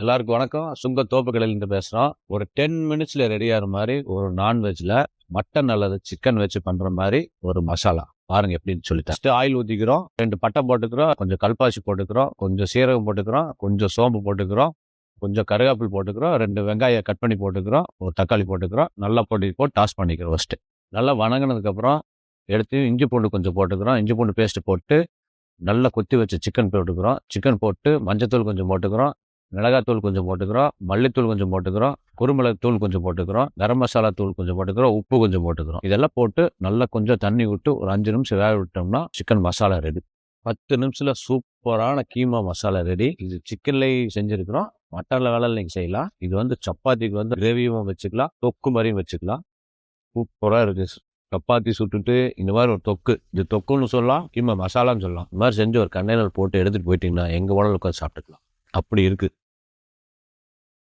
எல்லாருக்கும் வணக்கம். சுங்க தோப்பு கடையிலேருந்து பேசுகிறோம். ஒரு 10 மினிட்ஸில் ரெடியாகிற மாதிரி ஒரு நான்வெஜ்ஜில் மட்டன் அல்லது சிக்கன் வச்சு பண்ணுற மாதிரி ஒரு மசாலா பாருங்க எப்படின்னு சொல்லிட்டேன். ஃபஸ்ட்டு ஆயில் ஊற்றிக்கிறோம், 2 பட்டை போட்டுக்கிறோம், கொஞ்சம் கல்பாசி போட்டுக்கிறோம், கொஞ்சம் சீரகம் போட்டுக்கிறோம், கொஞ்சம் சோம்பு போட்டுக்கிறோம், கொஞ்சம் கருவேப்பில் போட்டுக்கிறோம், 2 வெங்காயம் கட் பண்ணி போட்டுக்கிறோம், ஒரு தக்காளி போட்டுக்கிறோம், நல்லா போட்டு டாஸ் பண்ணிக்கிறோம். ஃபஸ்ட்டு நல்லா வணங்கினதுக்கப்புறம் எடுத்து இஞ்சி பூண்டு கொஞ்சம் போட்டுக்கிறோம், இஞ்சி பூண்டு பேஸ்ட்டு போட்டு நல்லா கொத்தி வச்ச சிக்கன் போட்டுக்கிறோம், சிக்கன் போட்டு மஞ்சத்தூள் கொஞ்சம் போட்டுக்கிறோம், மிளகாத்தூள் கொஞ்சம் போட்டுக்கிறோம், மல்லித்தூள் கொஞ்சம் போட்டுக்கிறோம், குருமிளகு தூள் கொஞ்சம் போட்டுக்கிறோம், கரம் மசாலா தூள் கொஞ்சம் போட்டுக்கிறோம், உப்பு கொஞ்சம் போட்டுக்கிறோம். இதெல்லாம் போட்டு நல்லா கொஞ்சம் தண்ணி விட்டு ஒரு 5 நிமிஷம் வேக விட்டோம்னா சிக்கன் மசாலா ரெடி. 10 நிமிஷத்தில் சூப்பரான கீமா மசாலா ரெடி. இது சிக்கன்லேயும் செஞ்சுருக்கிறோம், மட்டனில் வேலை நீங்கள் செய்யலாம். இது சப்பாத்திக்கு கிரேவியும் வச்சுக்கலாம், தொக்கு மாதிரியும் வச்சுக்கலாம். சூப்பராக இருக்குது. சப்பாத்தி சுட்டுட்டு இந்த மாதிரி ஒரு தொக்கு, இது தொக்குன்னு சொல்லலாம், கீமா மசாலான்னு சொல்லலாம். இந்த மாதிரி செஞ்சு ஒரு கண்டெய்னர் போட்டு எடுத்துகிட்டு போயிட்டீங்கன்னா எங்கே வேணாலும் உட்காந்து சாப்பிட்டுக்கலாம். அப்படி இருக்குது.